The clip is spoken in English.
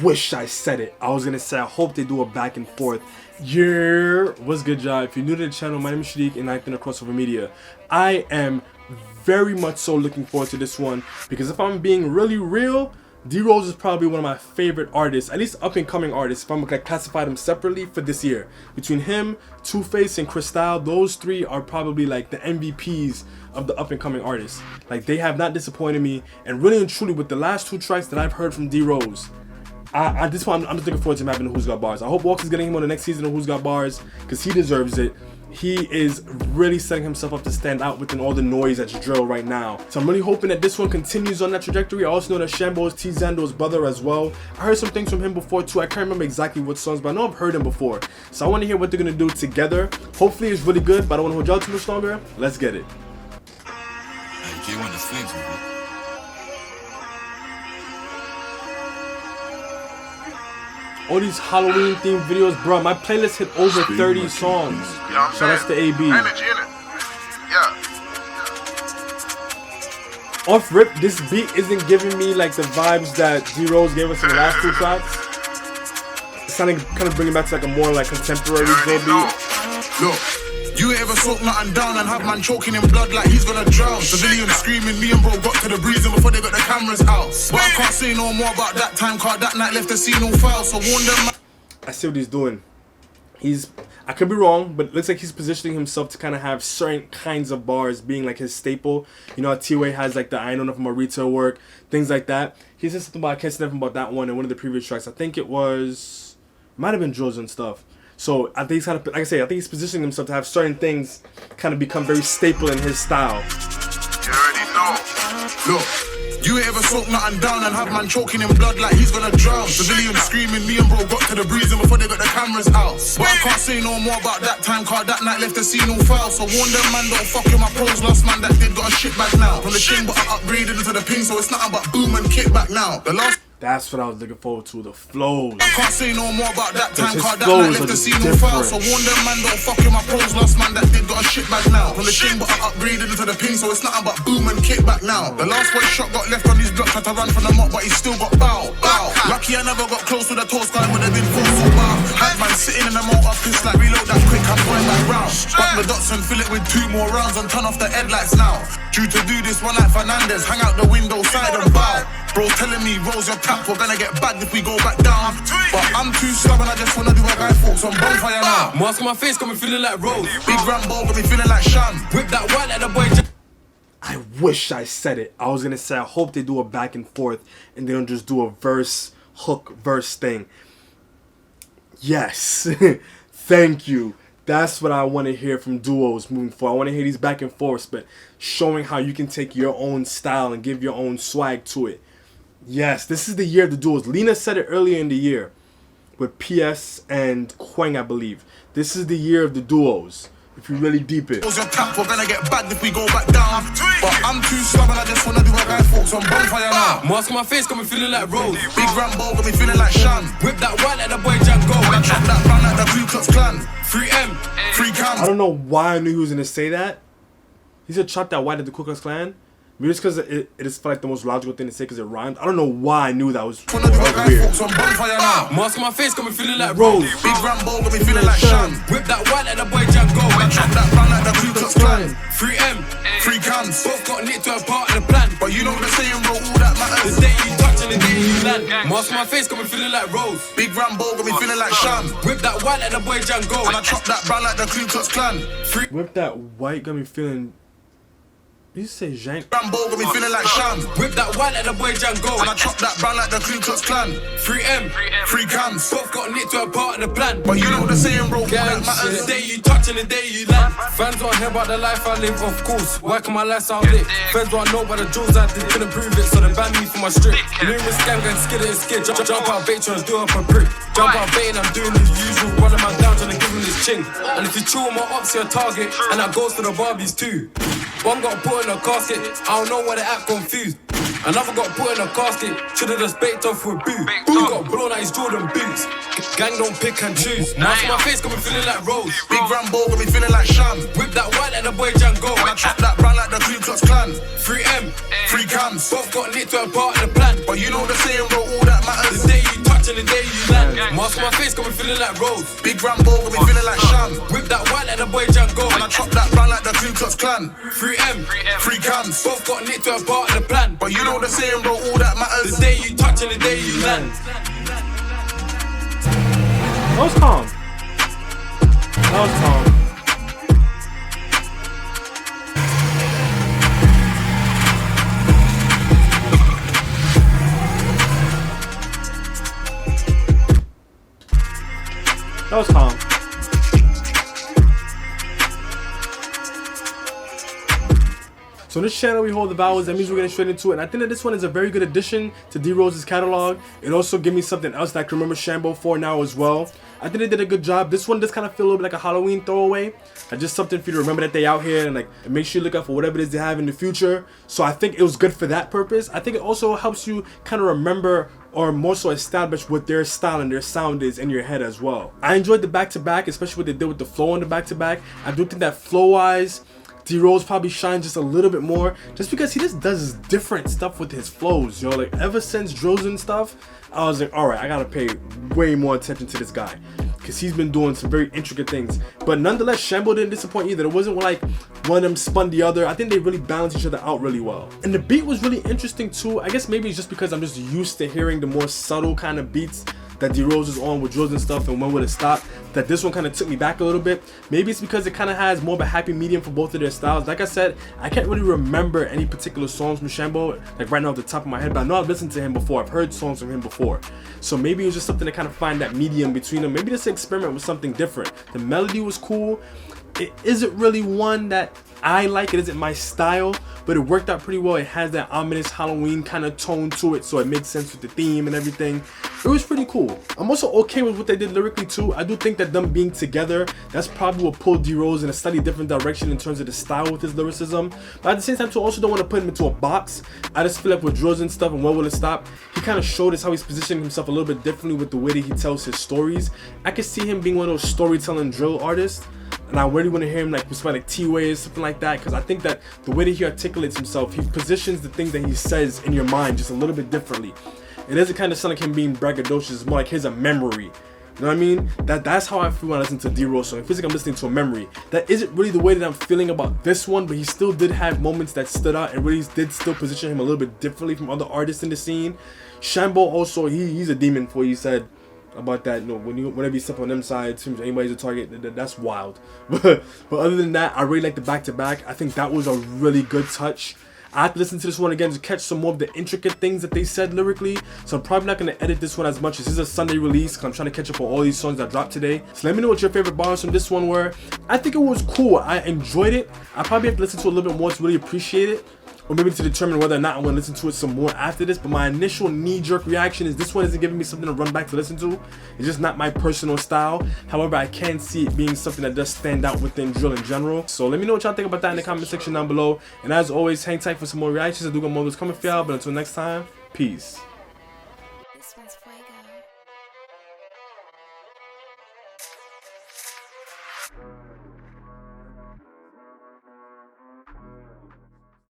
wish I said it. I was gonna say I hope they do a back and forth. Yeah, what's good, y'all? If you're new to the channel, my name is Shadiq and I've been KRXOVR Media. I am very much so looking forward to this one because if I'm being really real, D-Rose is probably one of my favorite artists, at least up and coming artists, if I'm gonna classify them separately for this year. Between him, Two-Face, and Cristal, those three are probably like the MVPs of the up and coming artists. Like, they have not disappointed me, and really and truly with the last two tracks that I've heard from D-Rose, at this point I'm just looking forward to him having Who's Got Bars. I hope Walker's getting him on the next season of Who's Got Bars because he deserves it. He is really setting himself up to stand out within all the noise that's drill right now. So I'm really hoping that this one continues on that trajectory. I also know that Shambo is T. Zando's brother as well. I heard some things from him before too. I can't remember exactly what songs, but I know I've heard him before. So I want to hear what they're going to do together. Hopefully it's really good, but I don't want to hold y'all too much longer. Let's get it. All these Halloween themed videos, bro. My playlist hit over 30 songs. Shout outs to AB. Off rip, this beat isn't giving me like the vibes that D-Rose gave us in the last two tracks. It's sounding kind of bringing back to like a more like contemporary beat. Look. You ain't ever soak nothing down and have man choking in blood like he's gonna drown. Civilians screaming, me and bro got to the breezing before they got the cameras out. But I can't say no more about that time card, that night left the scene all foul, so warn them. I see what he's doing. I could be wrong, but it looks like he's positioning himself to kind of have certain kinds of bars being like his staple. You know how T-Way has like the I know nothing about retail work, things like that. He said something about I can't say nothing about that one in one of the previous tracks. I think it might have been drills and stuff. So I think he's kind of, like I say, I think he's positioning himself to have certain things kind of become very staple in his style. You already know. Look, you ain't ever soak nothing down and have man choking in blood like he's gonna drown. Civilians screaming, me and bro got to the breezing before they got the cameras out. But I can't say no more about that time card, that night left the scene all foul. So warn them man, don't fuck with my pros. Last man that did got a shit back now. From the chain but I upgraded into the ping, so it's nothing but boom and kick back now. The last. That's what I was looking forward to, the flows. I can't say no more about that time card, that night left the scene on fire. So warn them man, don't fuck with my pros. Last man that did got a shit back now. From the chain but I upgraded into the ping, so it's nothing but boom and kick back now. The last one shot got left on his block, had to run from the mop, but he still got bow. Lucky I never got close to the toast guy, would have been full so bow. Had man sitting in the motor, pissed like reload that quick, I'm going back round. Back the dots and fill it with 2 more rounds and turn off the headlights now. Due to do this one like Fernandez, hang out the window side and bow. Bro telling me, rolls your cap, we're gonna get bagged if we go back down. But I'm too stubborn, I just wanna do a guy folks on bonfire now. Mask on my face, got me feeling like Rose. Big Rambo, got me feeling like Sham. Whip that white like the boy. I wish I said it. I was gonna say I hope they do a back and forth and they don't just do a verse, hook, verse thing. Yes. Thank you. That's what I want to hear from duos moving forward. I want to hear these back and forths, but showing how you can take your own style and give your own swag to it. Yes, this is the year of the duos. Lena said it earlier in the year with PS and Quang, I believe. This is the year of the duos. If you really deep it. Your cap, we're gonna get bagged if we go back down. But I'm too stubborn, I just wanna do a guy folks on bonfire now. Mask on my face, got me feeling like Rose. Big Rambo, got me feeling like Sham. Whip that white like the boy Django. And I trap that brown like the Ku Klux Klan. 3M, 3 cams. I don't know why I knew he was gonna say that. He said chop that white at the Ku Klux Klan. Maybe it's because it is like the most logical thing to say because it rhymed. I don't know why I knew that was weird. Mask on my face, got me feeling like Rose. Big Rambo, got me feeling like Sham. Whip that white like the boy Django. And I trap that brown like the Ku Klux Klan. 3M, 3 cams. both got lit to a part of the plan. But you know the saying, bro, all that matters. The day you touch and the day you land. Mask on my face, got me feeling like Rose. Big Rambo, got me feeling like Sham. Whip that white like the boy Django. And I trap that brown like the Ku Klux Klan. Whip that white got me feeling. You say Jank? Rambo got me feeling like Sham. Whip that white like the boy Django. And I chop that brown like the Ku Klux Klan. 3M, 3 cams. both got lit to a part of the plan. But you know the saying, bro, all that The matters. day you touch and the day you land. Fans don't hear about the life I live, of course. Working my lifestyle lit. Fans don't know about the jewels I did, couldn't prove it, so they banned me for my strip. Numerous gang and skid it and skid. Jump out bait, trying to do up a brick. Jump out bait and I'm doing the usual. Running my down, trying to give him this ching. And if you chew on my ops, you're a target. And that goes to the Barbies too. One got put in a casket, I don't know why they act confused. Another got put in a casket, should've just baked off with boo. Boo got blown out his Jordan boots. Gang don't pick and choose. Mask on my face got me feeling like Rose. Big Rambo got me feeling like Sham. Whip that white like the boy Django. And I trap that brown like the Ku Klux Klan. 3M, 3 cams. both got lit to a part of the plan. But you know the saying, bro, all that matters. The day you touch and the the day you land. Mask on my face, got me feeling like Rose. Big Rambo, got me feeling like Sham. Whip that white like the boy Django. And I chop that brand like the Ku Klux Klan. 3M, 3 cams. both got nicked to a part of the plan. But you know the saying, bro, all that matters. The day you touch and the day you land. That was calm. That was calm. That was calm. So on this channel we hold the vowels, that means we're getting straight into it. And I think that this one is a very good addition to D-Rose's catalog. It also gave me something else that I can remember Shambo for now as well. I think they did a good job. This one does kind of feel a little bit like a Halloween throwaway. Just something for you to remember that they out here and like make sure you look out for whatever it is they have in the future. So I think it was good for that purpose. I think it also helps you kind of remember or more so establish what their style and their sound is in your head as well. I enjoyed the back-to-back, especially what they did with the flow on the back-to-back. I do think that flow-wise, D-Rose probably shines just a little bit more just because he just does different stuff with his flows, yo. Like ever since Drills and stuff, I was like, alright, I gotta pay way more attention to this guy because he's been doing some very intricate things. But nonetheless, Shambo didn't disappoint either. It wasn't like one of them spun the other. I think they really balanced each other out really well. And the beat was really interesting too. I guess maybe it's just because I'm just used to hearing the more subtle kind of beats that D-Rose is on with Drills and stuff and When Will It Stop, that this one kind of took me back a little bit. Maybe it's because it kind of has more of a happy medium for both of their styles. Like I said, I can't really remember any particular songs from Shambo, like right now off the top of my head, but I know I've listened to him before. I've heard songs from him before. So maybe it was just something to kind of find that medium between them. Maybe just experiment with something different. The melody was cool. It isn't really one that I like, it isn't my style, but it worked out pretty well. It has that ominous Halloween kind of tone to it, so it makes sense with the theme and everything. It was pretty cool. I'm also okay with what they did lyrically too. I do think that them being together, that's probably what pulled D-Rose in a slightly different direction in terms of the style with his lyricism. But at the same time too, I also don't want to put him into a box. I just feel like with Drills and stuff and When Will It Stop, he kind of showed us how he's positioning himself a little bit differently with the way that he tells his stories. I could see him being one of those storytelling drill artists. And I really want to hear him like with like T-Ways, something like that, because I think that the way that he articulates himself, he positions the things that he says in your mind just a little bit differently. It doesn't kind of sound like him being braggadocious. It's more like here's a memory. You know what I mean? That's how I feel when I listen to D-Rose. So it feels like I'm listening to a memory. That isn't really the way that I'm feeling about this one, but he still did have moments that stood out and really did still position him a little bit differently from other artists in the scene. Shambo also, he's a demon for you said about that. You know, whenever you step on them sides, anybody's a target. That's wild. But other than that, I really like the back-to-back. I think that was a really good touch. I have to listen to this one again to catch some more of the intricate things that they said lyrically. So I'm probably not going to edit this one as much. This is a Sunday release because I'm trying to catch up on all these songs that dropped today. So let me know what your favorite bars from this one were. I think it was cool. I enjoyed it. I probably have to listen to it a little bit more to really appreciate it. Or maybe to determine whether or not I want to listen to it some more after this. But my initial knee-jerk reaction is this one isn't giving me something to run back to listen to. It's just not my personal style. However, I can see it being something that does stand out within drill in general. So let me know what y'all think about that in the comment section down below. And as always, hang tight for some more reactions. I do got more of those coming for y'all. But until next time, peace. This one's fuego.